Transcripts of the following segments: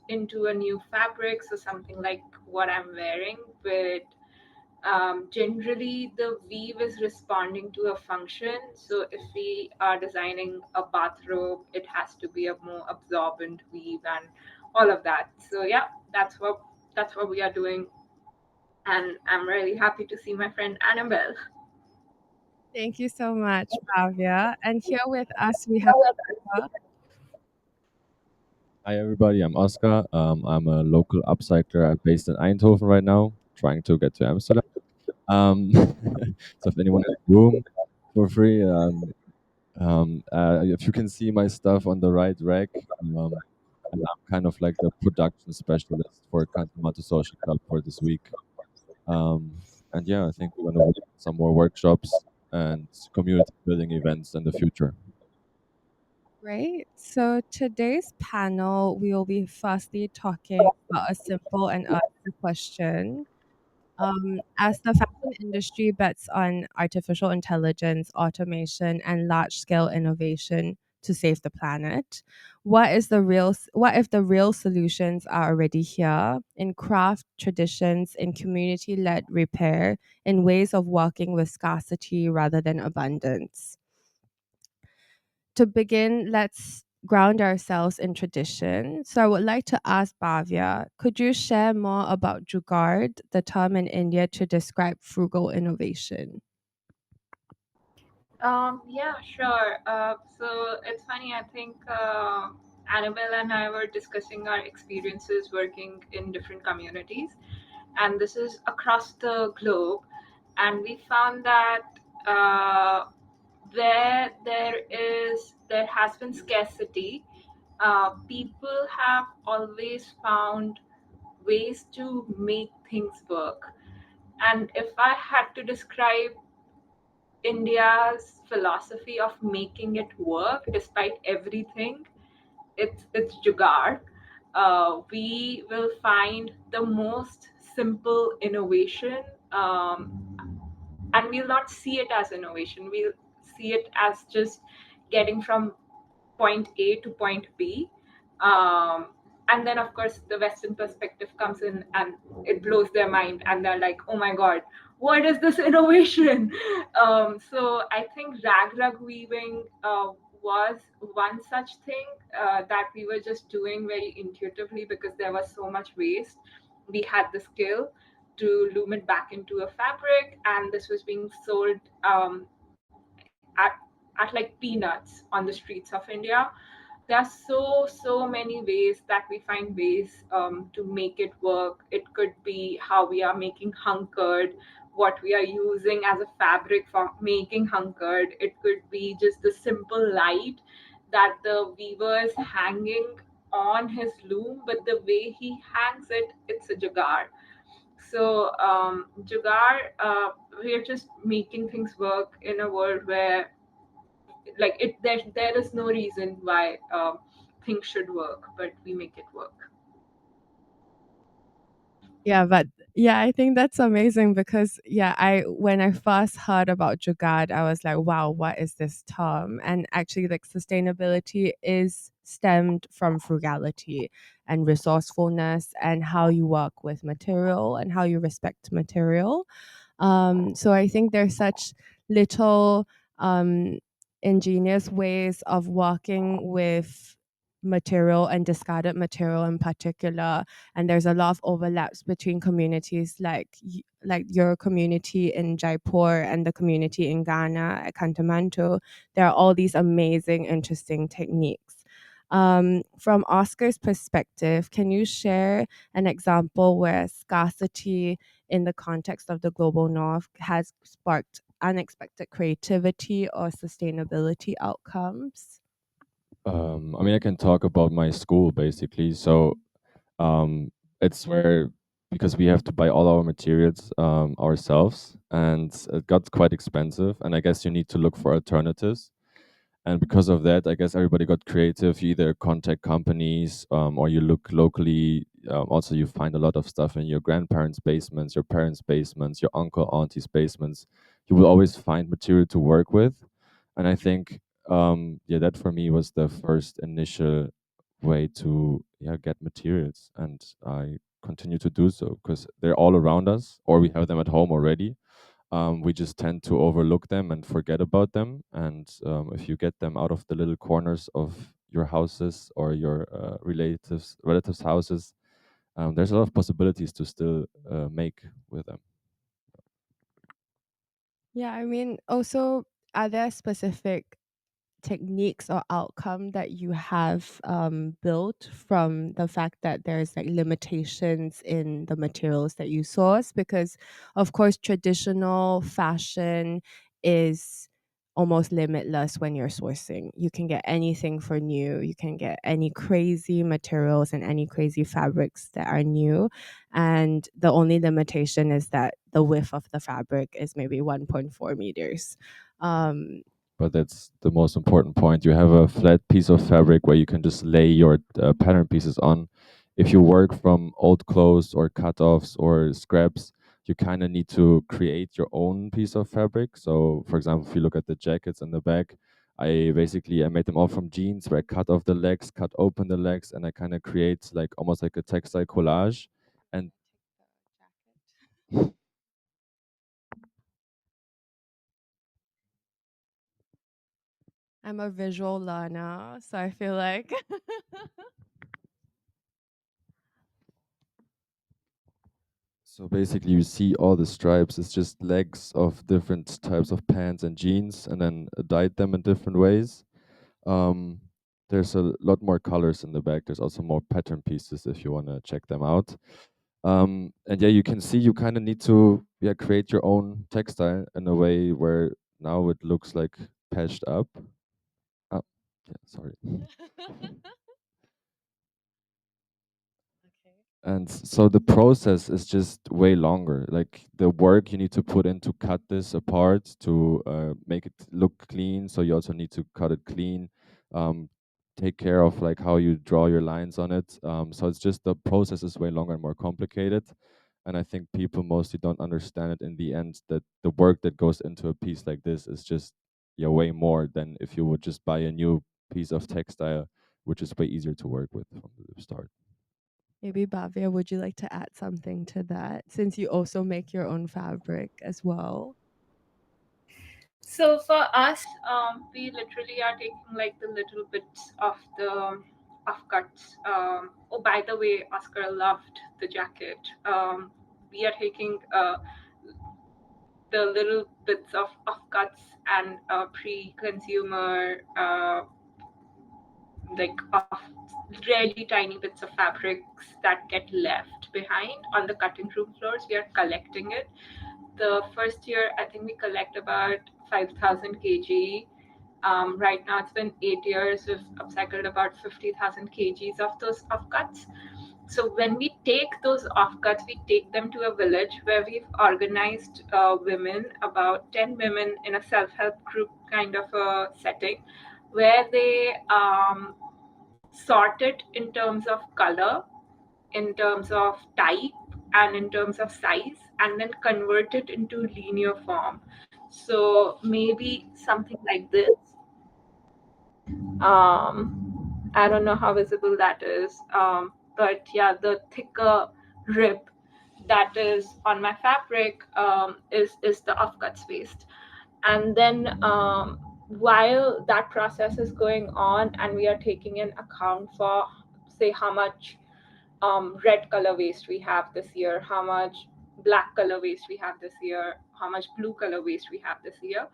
into a new fabric, so something like what I'm wearing, but generally the weave is responding to a function. So if we are designing a bathrobe, it has to be a more absorbent weave and all of that. So yeah, that's what we are doing, and I'm really happy to see my friend Annabelle. Thank you so much, Bhavya. And here with us, we have Oscar. Hi everybody, I'm Oscar. I'm a local upcycler. I'm based in Eindhoven right now, trying to get to Amsterdam. So if anyone has room for free, if you can see my stuff on the right rack, and I'm kind of like the production specialist for Kanta Social Club for this week. And yeah, I think we're gonna do some more workshops and community building events in the future. Great. So today's panel, we will be firstly talking about a simple and urgent question. As the fashion industry bets on artificial intelligence, automation, and large-scale innovation to save the planet, what if the real solutions are already here in craft traditions, in community-led repair, in ways of working with scarcity rather than abundance? To begin, let's ground ourselves in tradition. So I would like to ask Bhavya, could you share more about jugaad, the term in India to describe frugal innovation? Yeah, sure. So it's funny. I think Annabelle and I were discussing our experiences working in different communities, and this is across the globe. And we found that uh, where there has been scarcity, people have always found ways to make things work. And if I had to describe India's philosophy of making it work despite everything, it's jugaad. We will find the most simple innovation, and we'll not see it as innovation. We'll see it as just getting from point A to point B. Um, and then, of course, the Western perspective comes in and it blows their mind, and they're like, oh my God, what is this innovation? So I think rag weaving was one such thing that we were just doing very intuitively because there was so much waste. We had the skill to loom it back into a fabric, and this was being sold at like peanuts on the streets of India. There are so many ways that we find ways to make it work. It could be how we are making hunkered, what we are using as a fabric for making hunkered. It could be just the simple light that the weaver is hanging on his loom, but the way he hangs it, it's a jugaad. So jugaad, we are just making things work in a world where like there is no reason why things should work, but we make it work. Yeah, but yeah, I think that's amazing because yeah, I when I first heard about jugaad, I was like, wow, what is this term? And actually like sustainability is stemmed from frugality and resourcefulness and how you work with material and how you respect material. So I think there's such little ingenious ways of working with material and discarded material in particular, and there's a lot of overlaps between communities like like your community in Jaipur and the community in Ghana at Kantamanto. There are all these amazing interesting techniques. From Oscar's perspective, can you share an example where scarcity in the context of the global north has sparked unexpected creativity or sustainability outcomes? I mean, I can talk about my school basically. So um, it's where because we have to buy all our materials ourselves, and it got quite expensive. And I guess you need to look for alternatives. And because of that, I guess everybody got creative. You either contact companies or you look locally. Also, you find a lot of stuff in your grandparents' basements, your parents' basements, your uncle, auntie's basements. You will always find material to work with. And I think, yeah, that for me was the first initial way to get materials, and I continue to do so because they're all around us, or we have them at home already. We just tend to overlook them and forget about them. And if you get them out of the little corners of your houses or your relatives' houses, there's a lot of possibilities to still make with them. Yeah, I mean, also, are there specific techniques or outcome that you have built from the fact that there's like limitations in the materials that you source? Because, of course, traditional fashion is almost limitless when you're sourcing. You can get anything for new, you can get any crazy materials and any crazy fabrics that are new. And the only limitation is that the width of the fabric is maybe 1.4 meters. Um, But that's the most important point. You have a flat piece of fabric where you can just lay your pattern pieces on. If you work from old clothes or cut-offs or scraps, you kind of need to create your own piece of fabric. So, for example, if you look at the jackets in the back, I made them all from jeans where I cut off the legs, cut open the legs, and I kind of create like almost like a textile collage. And I'm a visual learner, so I feel like so basically, you see all the stripes. It's just legs of different types of pants and jeans, and then dyed them in different ways. Um, there's a lot more colors in the back. There's also more pattern pieces if you want to check them out. And yeah, you can see you kind of need to create your own textile in a way where now it looks like patched up. Oh, yeah, sorry. And so the process is just way longer. Like the work you need to put in to cut this apart to make it look clean. So you also need to cut it clean, um, take care of like how you draw your lines on it. So it's just the process is way longer and more complicated. And I think people mostly don't understand it in the end, that the work that goes into a piece like this is just way more than if you would just buy a new piece of textile, which is way easier to work with from the start. maybe Bavia, would you like to add something to that since you also make your own fabric as well? So for us, we literally are taking like the little bits of the offcuts. Oh, by the way, Oscar loved the jacket. We are taking the little bits of offcuts and pre-consumer like of really tiny bits of fabrics that get left behind on the cutting room floors. We are collecting it. The first year, I think we collect about 5,000 kg. Right now, it's been 8 years. We've upcycled about 50,000 kgs of those offcuts. So when we take those offcuts, we take them to a village where we've organized women, about 10 women in a self-help group kind of a setting, where they sort it in terms of color, in terms of type, and in terms of size, and then convert it into linear form. So maybe something like this. I don't know how visible that is, but yeah, the thicker rib that is on my fabric is the offcuts waste. And then while that process is going on, and we are taking in account for, say, how much red color waste we have this year, how much black color waste we have this year, how much blue color waste we have this year.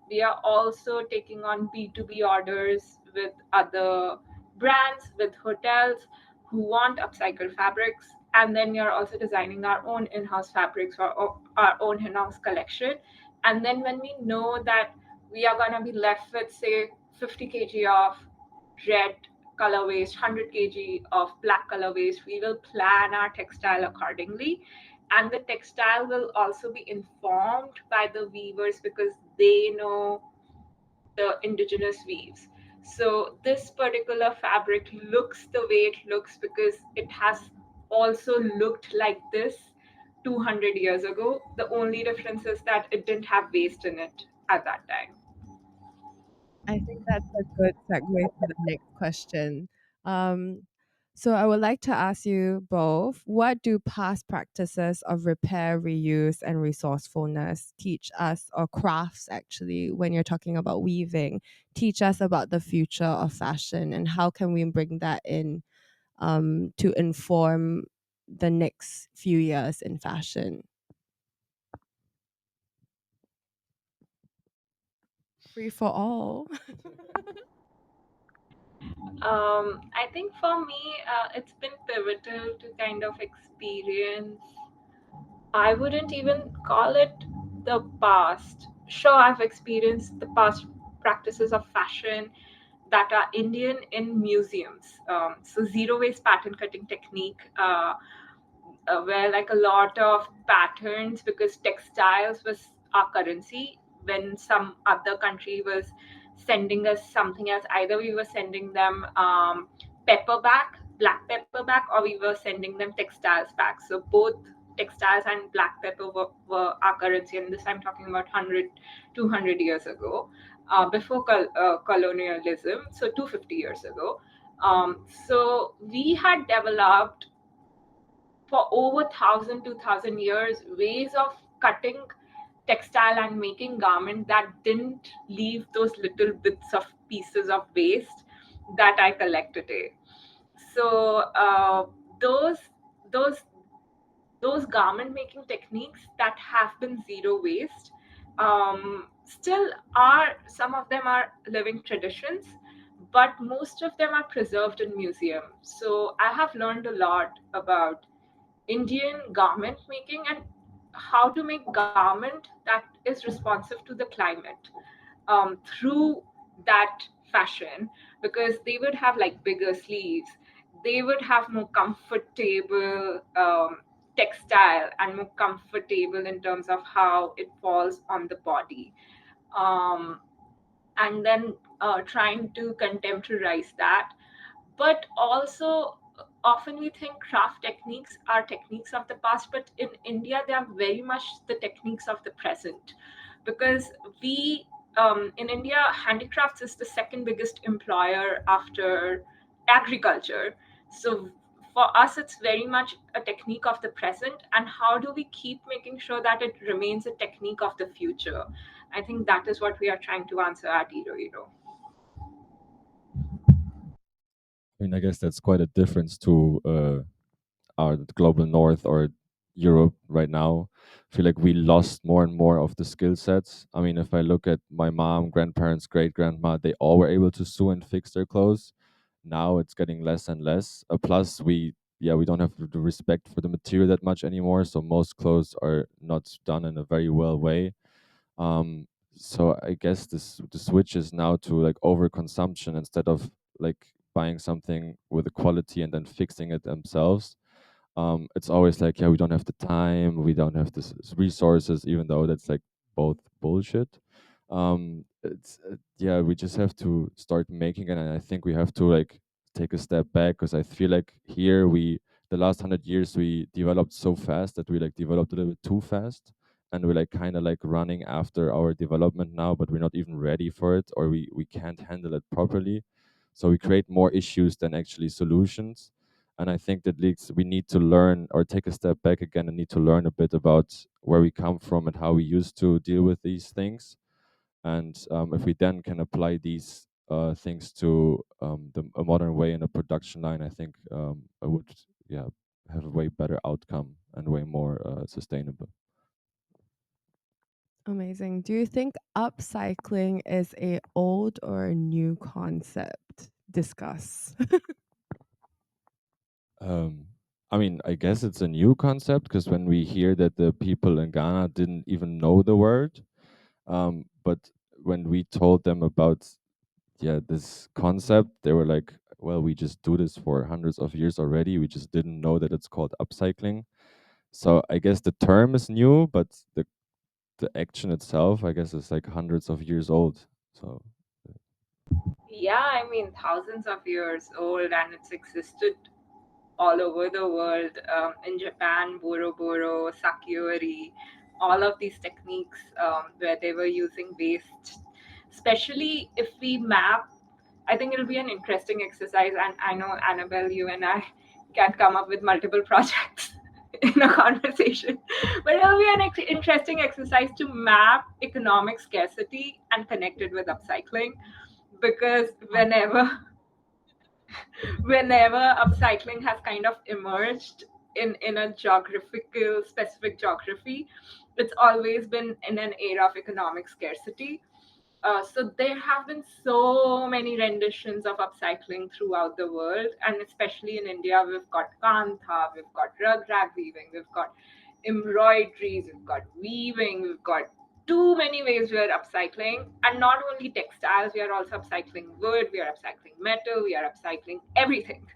We are also taking on B2B orders with other brands, with hotels who want upcycled fabrics. And then we are also designing our own in-house fabrics for our own in-house collection. And then when we know that we are going to be left with, say, 50 kg of red color waste, 100 kg of black color waste, we will plan our textile accordingly. And the textile will also be informed by the weavers because they know the indigenous weaves. So this particular fabric looks the way it looks because it has also looked like this 200 years ago. The only difference is that it didn't have waste in it at that time. I think that's a good segue to the next question. Um, so I would like to ask you both, what do past practices of repair, reuse, and resourcefulness teach us, or crafts actually, when you're talking about weaving, teach us about the future of fashion, and how can we bring that in to inform the next few years in fashion? Free for all. I think for me, it's been pivotal to kind of experience. I wouldn't even call it the past. Sure, I've experienced the past practices of fashion that are Indian in museums. So, zero waste pattern cutting technique. Where like a lot of patterns, because textiles was our currency when some other country was sending us something else. Either we were sending them pepper back, black pepper back, or we were sending them textiles back. So both textiles and black pepper were our currency, and this I'm talking about 100 200 years ago, before colonialism, so 250 years ago. So we had developed for over 1,000 2,000 years ways of cutting textile and making garment that didn't leave those little bits of pieces of waste that I collect today. So those those those garment making techniques that have been zero waste still are, some of them are living traditions, but most of them are preserved in museums. So I have learned a lot about Indian garment making and how to make garment that is responsive to the climate through that fashion, because they would have like bigger sleeves, they would have more comfortable textile and more comfortable in terms of how it falls on the body. Um, and then trying to contemporarize that, but also often we think craft techniques are techniques of the past, but in India they are very much the techniques of the present, because we in India, handicrafts is the second biggest employer after agriculture. So for us it's very much a technique of the present, and how do we keep making sure that it remains a technique of the future? I think that is what we are trying to answer at Iroiro. I mean, I guess that's quite a difference to our global north or Europe right now. I feel like we lost more and more of the skill sets. I mean, if I look at my mom, grandparents, great grandma, they all were able to sew and fix their clothes. Now it's getting less and less. Plus, we don't have the respect for the material that much anymore. So most clothes are not done in a very well way. Um, so I guess the switch is now to like overconsumption instead of like buying something with a quality and then fixing it themselves. It's always like, yeah, we don't have the time, we don't have the resources, even though that's like both bullshit. Yeah, we just have to start making it, and I think we have to like take a step back, because I feel like here we the last 100 years we developed so fast that we like developed a little bit too fast, and we're like kind of like running after our development now, but we're not even ready for it, or we can't handle it properly. So we create more issues than actually solutions. And I think that leads we need to learn or take a step back again and need to learn a bit about where we come from and how we used to deal with these things. And if we then can apply these things to a modern way in a production line, I think I would, yeah, have a way better outcome and way more sustainable. Amazing. Do you think upcycling is a old or a new concept? Discuss. Um, I mean, I guess it's a new concept, because when we hear that the people in Ghana didn't even know the word, but when we told them about, yeah, this concept, they were like, well, we just do this for hundreds of years already. We just didn't know that it's called upcycling. So I guess the term is new, but the action itself, I guess, is like hundreds of years old. So Yeah, I mean, thousands of years old, and it's existed all over the world. In Japan, Boro Boro, Sakiori, all of these techniques where they were using waste, especially if we map I think it'll be an interesting exercise, and I know Annabelle, you and I can come up with multiple projects in a conversation, but it'll be an interesting exercise to map economic scarcity and connect it with upcycling, because whenever upcycling has kind of emerged in a geographical specific geography, it's always been in an era of economic scarcity. So there have been so many renditions of upcycling throughout the world, and especially in India, we've got Kanta, we've got rag weaving, we've got embroideries, we've got weaving, we've got too many ways we are upcycling. And not only textiles, we are also upcycling wood, we are upcycling metal, we are upcycling everything.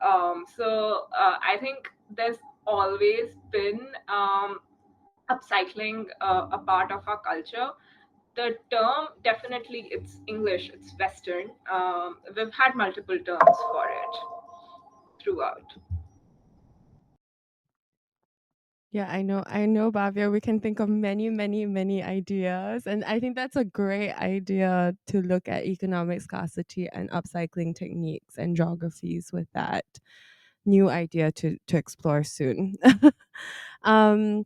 I think there's always been upcycling a part of our culture. The term, definitely, it's English, it's Western. We've had multiple terms for it throughout. Yeah, I know, Bhavya. We can think of many, many, many ideas. And I think that's a great idea to look at economic scarcity and upcycling techniques and geographies with that new idea to explore soon. um,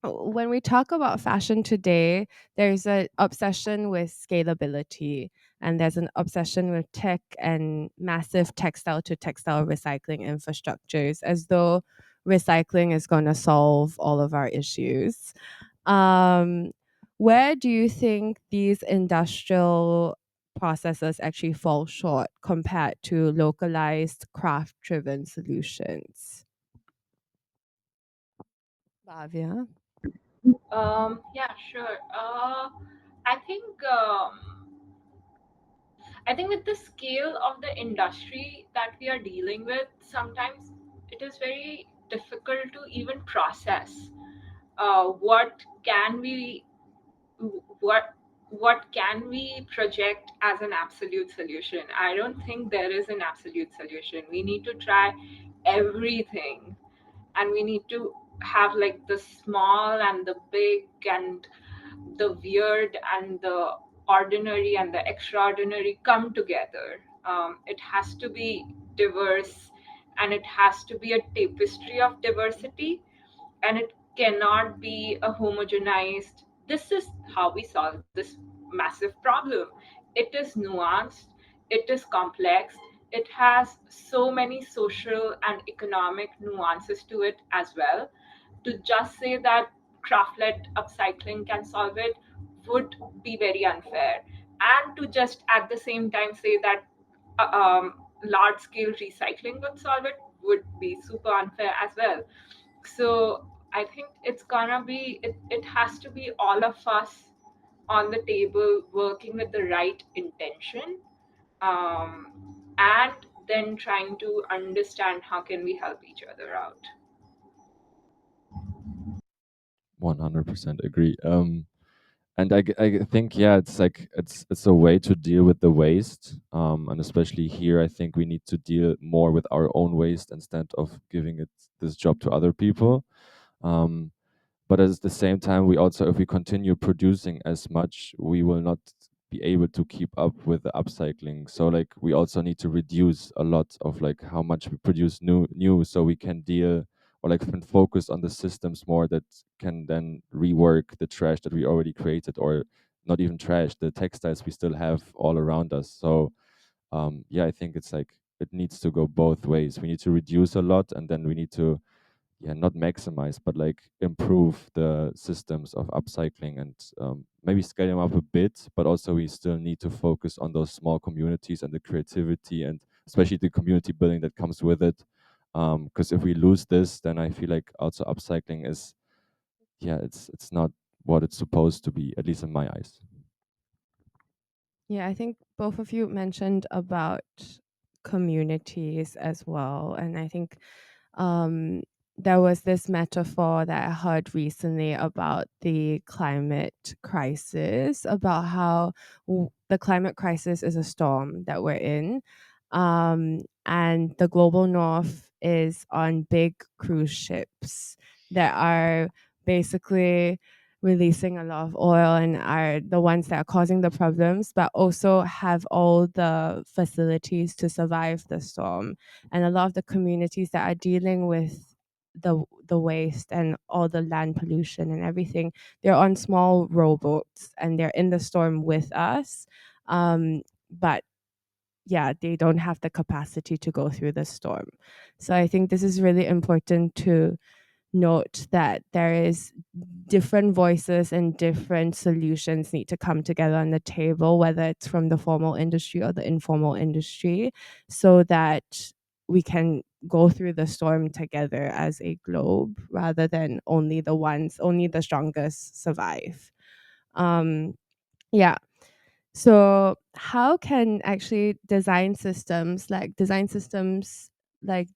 when we talk about fashion today, there's an obsession with scalability, and there's an obsession with tech and massive textile to textile recycling infrastructures, as though recycling is going to solve all of our issues. Um, where do you think these industrial processes actually fall short compared to localized craft driven solutions? Bhavya? Yeah, sure. I think I think with the scale of the industry that we are dealing with, sometimes it is very difficult to even process what can we what what can we project as an absolute solution. I don't think there is an absolute solution. We need to try everything, and we need to have like the small and the big and the weird and the ordinary and the extraordinary come together. It has to be diverse, and it has to be a tapestry of diversity, and it cannot be a homogenized, this is how we solve this massive problem. It is nuanced, it is complex, it has so many social and economic nuances to it as well. To just say that craft-led upcycling can solve it would be very unfair, and to just at the same time say that large-scale recycling would solve it would be super unfair as well. So I think it's gonna be, it has to be all of us on the table working with the right intention, and then trying to understand how can we help each other out. 100% agree. And I think, yeah, it's like it's a way to deal with the waste. And especially here, I think we need to deal more with our own waste instead of giving it this job to other people. Um, but at the same time, we also, if we continue producing as much, we will not be able to keep up with the upcycling. So like we also need to reduce a lot of like how much we produce new so we can deal, or like can focus on the systems more that can then rework the trash that we already created, or not even trash, the textiles we still have all around us. So yeah, I think it's like it needs to go both ways. We need to reduce a lot, and then we need to, yeah, not maximize, but like improve the systems of upcycling, and maybe scale them up a bit. But also, we still need to focus on those small communities and the creativity, and especially the community building that comes with it. Because if we lose this, then I feel like also upcycling is, yeah, it's not what it's supposed to be, at least in my eyes. Yeah, I think both of you mentioned about communities as well. And I think um, there was this metaphor that I heard recently about the climate crisis, about how the climate crisis is a storm that we're in. And the global north is on big cruise ships that are basically releasing a lot of oil and are the ones that are causing the problems, but also have all the facilities to survive the storm. And a lot of the communities that are dealing with the waste and all the land pollution and everything, they're on small rowboats and they're in the storm with us. But yeah, they don't have the capacity to go through the storm. So I think this is really important to note, that there is different voices and different solutions need to come together on the table, whether it's from the formal industry or the informal industry, so that we can go through the storm together as a globe, rather than only the strongest survive. Yeah. So how can actually design systems like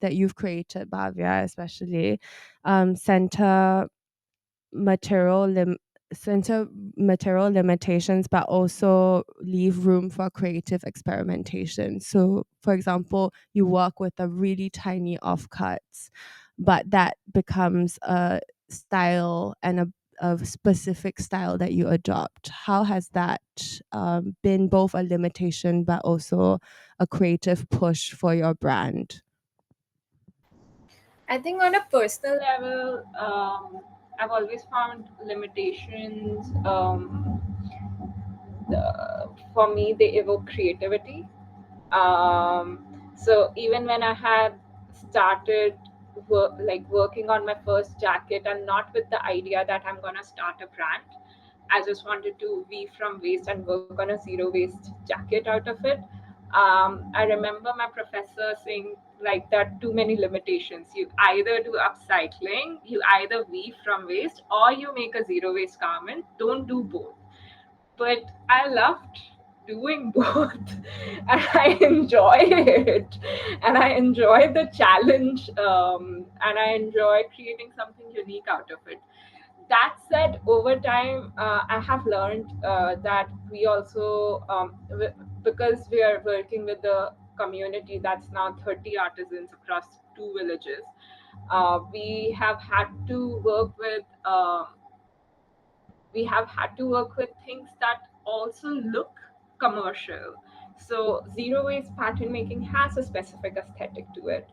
that you've created, Bhavya, especially, center material lim- center material limitations, but also leave room for creative experimentation? So for example, you work with a really tiny offcuts, but that becomes a style and a specific style that you adopt. How has that been both a limitation but also a creative push for your brand? I think on a personal level, I've always found limitations. For me, they evoke creativity. So even when I had started working on my first jacket, and not with the idea that I'm gonna start a brand, I just wanted to weave from waste and work on a zero waste jacket out of it. I remember my professor saying like that too many limitations. You either do upcycling, you either weave from waste, or you make a zero waste garment. Don't do both. But I loved doing both and I enjoy it, and I enjoy the challenge, and I enjoy creating something unique out of it. That said, over time, I have learned that we also, because we are working with the community that's now 30 artisans across two villages, we have had to work with things that also look commercial. So zero waste pattern making has a specific aesthetic to it.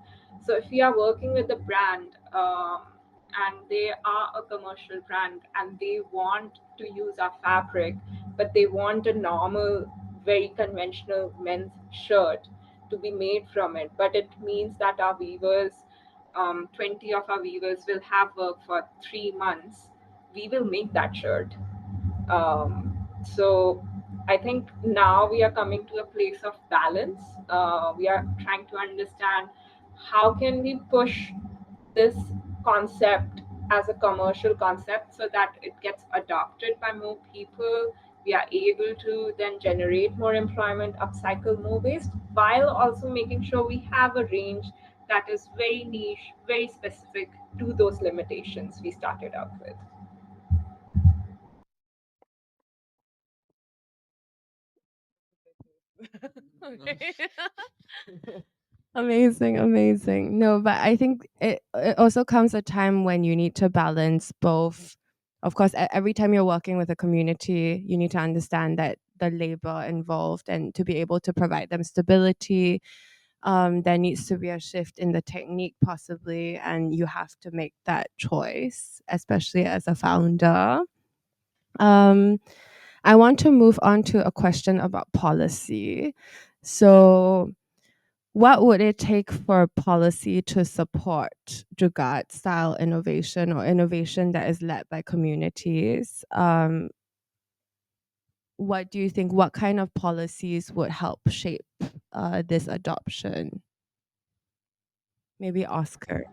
So if we are working with a brand, and they are a commercial brand and they want to use our fabric, but they want a normal, very conventional men's shirt to be made from it, but it means that our weavers, 20 of our weavers will have work for 3 months, we will make that shirt. So I think now we are coming to a place of balance. We are trying to understand how can we push this concept as a commercial concept so that it gets adopted by more people. We are able to then generate more employment, upcycle more waste, while also making sure we have a range that is very niche, very specific to those limitations we started out with. Okay. Amazing, amazing. No, but I think it also comes a time when you need to balance both. Of course, every time you're working with a community, you need to understand that the labor involved, and to be able to provide them stability, there needs to be a shift in the technique, possibly, and you have to make that choice, especially as a founder. Um, I want to move on to a question about policy. So, what would it take for policy to support jugaad style innovation, or innovation that is led by communities? What do you think? What kind of policies would help shape this adoption? Maybe Oscar.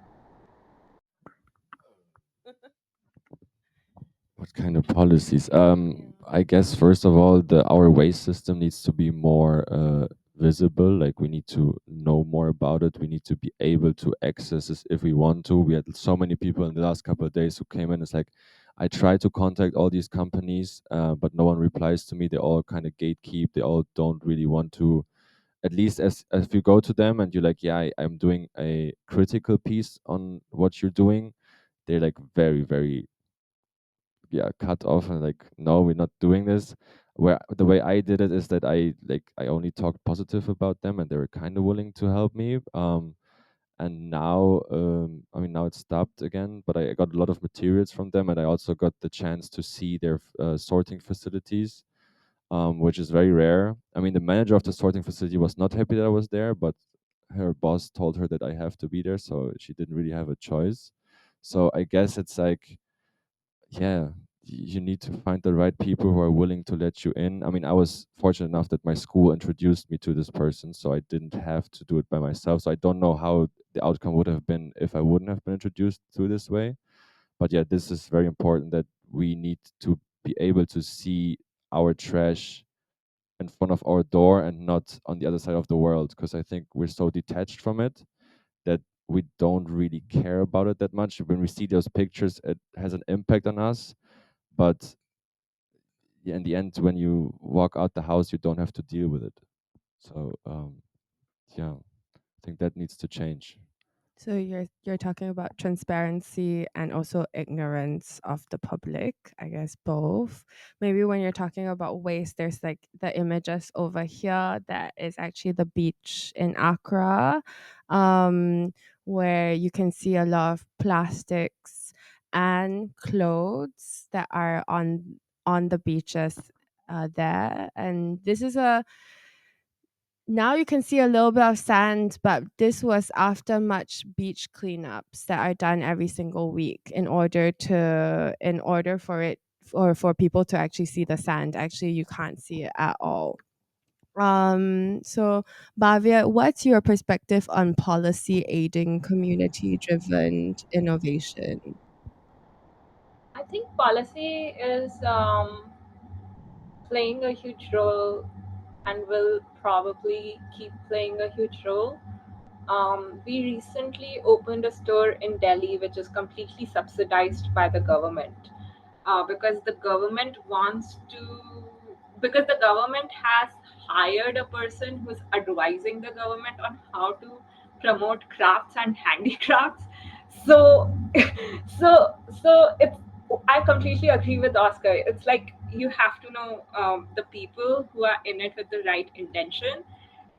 What kind of policies? I guess first of all, our waste system needs to be more visible. Like we need to know more about it. We need to be able to access this if we want to. We had so many people in the last couple of days who came in. It's like I try to contact all these companies, but no one replies to me. They all kind of gatekeep. They all don't really want to. At least as if you go to them and you're like, yeah, I'm doing a critical piece on what you're doing. They're like very very yeah, cut off and like, no, we're not doing this. Where the way I did it is that I only talked positive about them, and they were kind of willing to help me. And now, I mean, now it's stopped again, but I got a lot of materials from them, and I also got the chance to see their sorting facilities, which is very rare. I mean, the manager of the sorting facility was not happy that I was there, but her boss told her that I have to be there, so she didn't really have a choice. So I guess it's like, yeah, you need to find the right people who are willing to let you in. I mean, I was fortunate enough that my school introduced me to this person, so I didn't have to do it by myself. So I don't know how the outcome would have been if I wouldn't have been introduced to this way. But yeah, this is very important, that we need to be able to see our trash in front of our door and not on the other side of the world, because I think we're so detached from it that we don't really care about it that much. When we see those pictures, it has an impact on us, but yeah, in the end, when you walk out the house, you don't have to deal with it. So yeah, I think that needs to change. So you're talking about transparency and also ignorance of the public, I guess both. Maybe when you're talking about waste, there's like the images over here that is actually the beach in Accra, where you can see a lot of plastics and clothes that are on the beaches there. And this is a now you can see a little bit of sand, but this was after much beach cleanups that are done every single week in order for it or for people to actually see the sand. Actually, you can't see it at all. So Bhavya, what's your perspective on policy aiding community driven innovation? I think policy is playing a huge role and will probably keep playing a huge role. We recently opened a store in Delhi which is completely subsidized by the government, because the government wants to, because the government has hired a person who's advising the government on how to promote crafts and handicrafts. So, it's. I completely agree with Oscar. It's like you have to know the people who are in it with the right intention,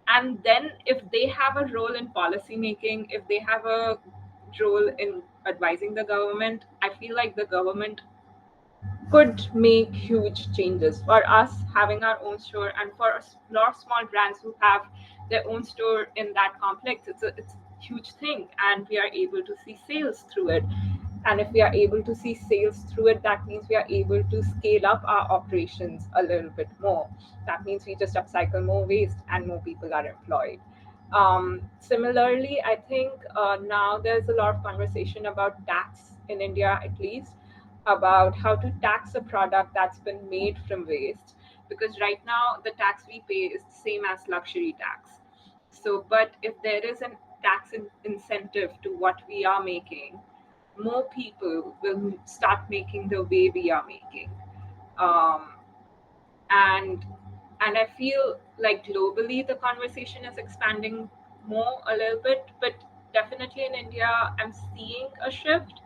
and then if they have a role in policy making, if they have a role in advising the government, I feel like the government could make huge changes. For us having our own store, and for a lot of small brands who have their own store in that complex, it's a huge thing, and we are able to see sales through it. And if we are able to see sales through it, that means we are able to scale up our operations a little bit more. That means we just upcycle more waste and more people are employed. Similarly, I think now there's a lot of conversation about tax in India, at least, about how to tax a product that's been made from waste. Because right now, the tax we pay is the same as luxury tax. So, but if there is a tax incentive to what we are making, more people will start making the way we are making. Um, and I feel like globally the conversation is expanding more a little bit, but definitely in India I'm seeing a shift.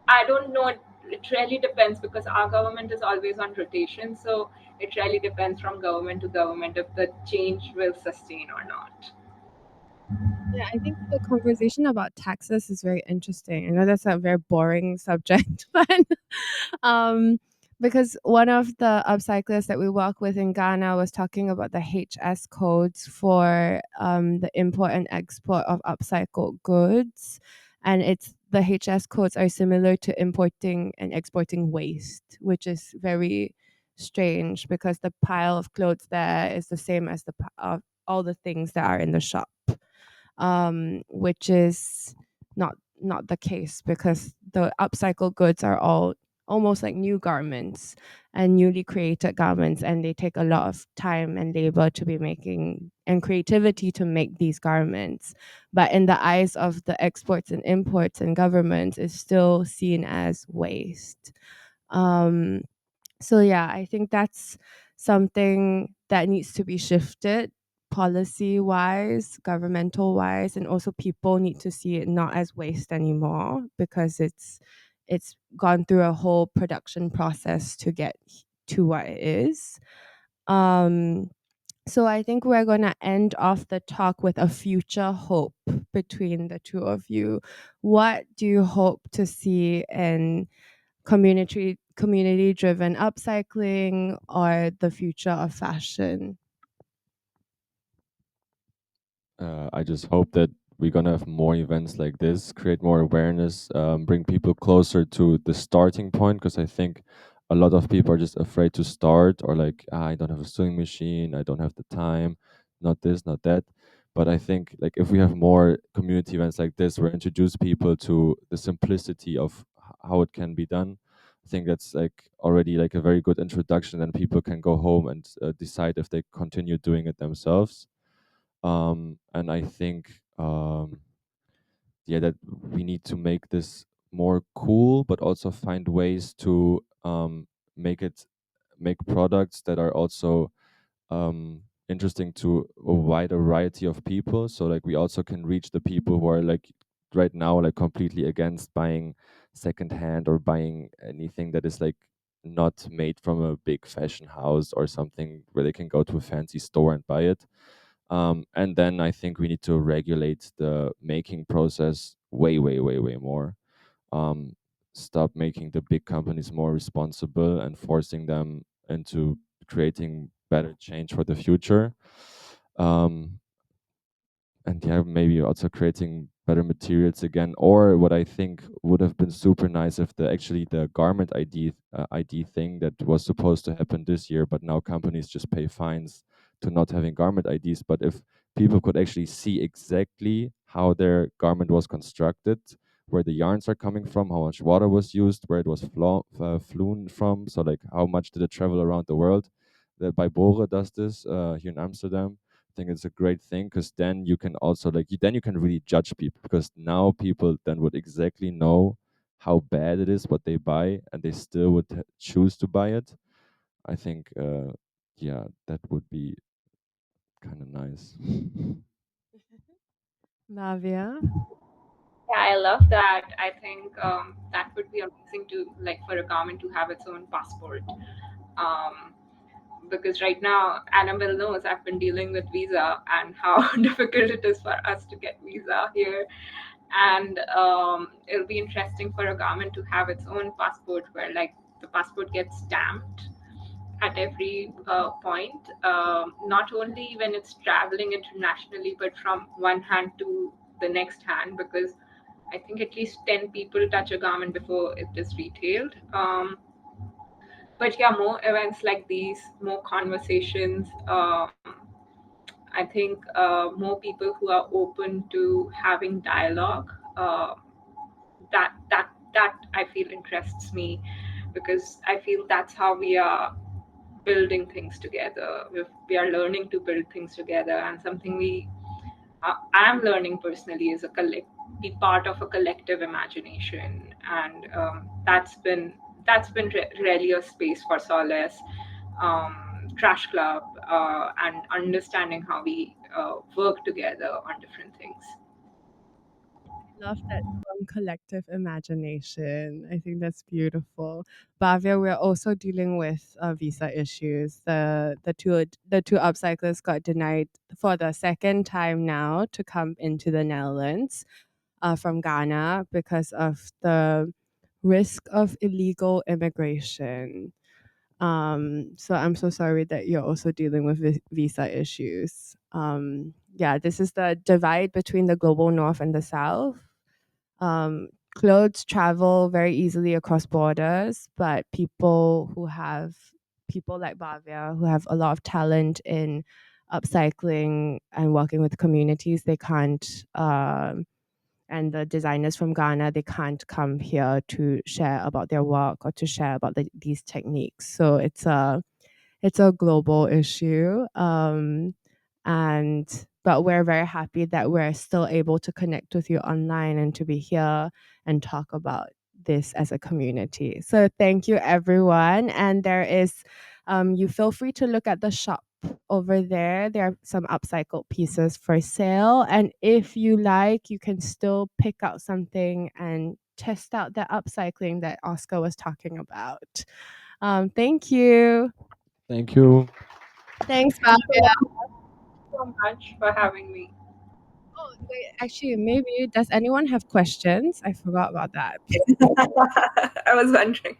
I don't know, it really depends because our government is always on rotation, so it really depends from government to government if the change will sustain or not. Yeah, I think the conversation about taxes is very interesting. I know that's a very boring subject, but um, because one of the upcyclers that we work with in Ghana was talking about the HS codes for the import and export of upcycled goods, and it's the HS codes are similar to importing and exporting waste, which is very strange because the pile of clothes there is the same as of all the things that are in the shop, which is not the case because the upcycled goods are all almost like new garments and newly created garments, and they take a lot of time and labor to be making and creativity to make these garments, but in the eyes of the exports and imports and governments is still seen as waste. um so yeah, I think that's something that needs to be shifted policy wise, governmental wise, and also people need to see it not as waste anymore because it's gone through a whole production process to get to what it is. So I think we're going to end off the talk with a future hope between the two of you. What do you hope to see in community driven upcycling or the future of fashion? I just hope that we're gonna have more events like this, create more awareness, bring people closer to the starting point. Because I think a lot of people are just afraid to start, or like, I don't have a sewing machine, I don't have the time, not this, not that. But I think like if we have more community events like this, where introduce people to the simplicity of how it can be done. I think that's like already like a very good introduction, and people can go home and decide if they continue doing it themselves. And I think yeah, that we need to make this more cool, but also find ways to make it make products that are also interesting to a wider variety of people. So like we also can reach the people who are like right now like completely against buying secondhand or buying anything that is like not made from a big fashion house or something where they can go to a fancy store and buy it. And then I think we need to regulate the making process way, way, way, way more. Um, Stop making the big companies more responsible and forcing them into creating better change for the future. Um, and yeah, maybe also creating better materials again. Or what I think would have been super nice if the garment ID thing that was supposed to happen this year, but now companies just pay fines to not having garment IDs. But if people could actually see exactly how their garment was constructed, where the yarns are coming from, how much water was used, where it was flown from, so like how much did it travel around the world. The By Bore does this here in Amsterdam. I think it's a great thing, because then you can also like then you can really judge people, because now people then would exactly know how bad it is what they buy, and they still would choose to buy it. I think yeah, that would be kind of nice. Navia? Yeah, I love that. I think that would be amazing to like for a government to have its own passport. Um, because right now, Annabelle knows I've been dealing with visa and how difficult it is for us to get visa here. And it'll be interesting for a government to have its own passport where like the passport gets stamped at every point, not only when it's traveling internationally, but from one hand to the next hand, because I think at least 10 people touch a garment before it is retailed. But yeah, more events like these, more conversations. I think more people who are open to having dialogue. That I feel interests me, because I feel that's how we are building things together. We are learning to build things together, and something I'm learning personally is be part of a collective imagination, and that's been really a space for solace, Trash Club, and understanding how we work together on different things. Love that term, collective imagination. I think that's beautiful. Bavia, we're also dealing with visa issues. The two upcyclers got denied for the second time now to come into the Netherlands from Ghana because of the risk of illegal immigration. So I'm so sorry that you're also dealing with visa issues. Yeah, this is the divide between the global north and the south. Clothes travel very easily across borders, but people like Bavia who have a lot of talent in upcycling and working with communities, they can't. And the designers from Ghana, they can't come here to share about their work or to share about these techniques. So it's a global issue. And but we're very happy that we're still able to connect with you online and to be here and talk about this as a community. So thank you everyone. And there is you feel free to look at the shop over there. There are some upcycled pieces for sale. And if you like, you can still pick out something and test out the upcycling that Oscar was talking about. Thank you. Thank you. Thanks, Thank Bhavya. you so much for having me. Oh, wait, actually, maybe does anyone have questions? I forgot about that. I was wondering.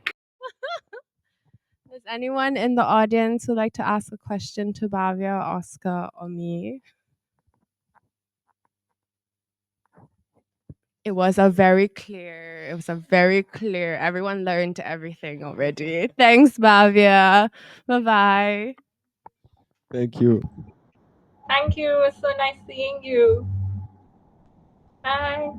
Does anyone in the audience who like to ask a question to Bhavya, Oscar, or me? It was a very clear. Everyone learned everything already. Thanks, Bhavya. Bye bye. Thank you. Thank you. It was so nice seeing you. Bye.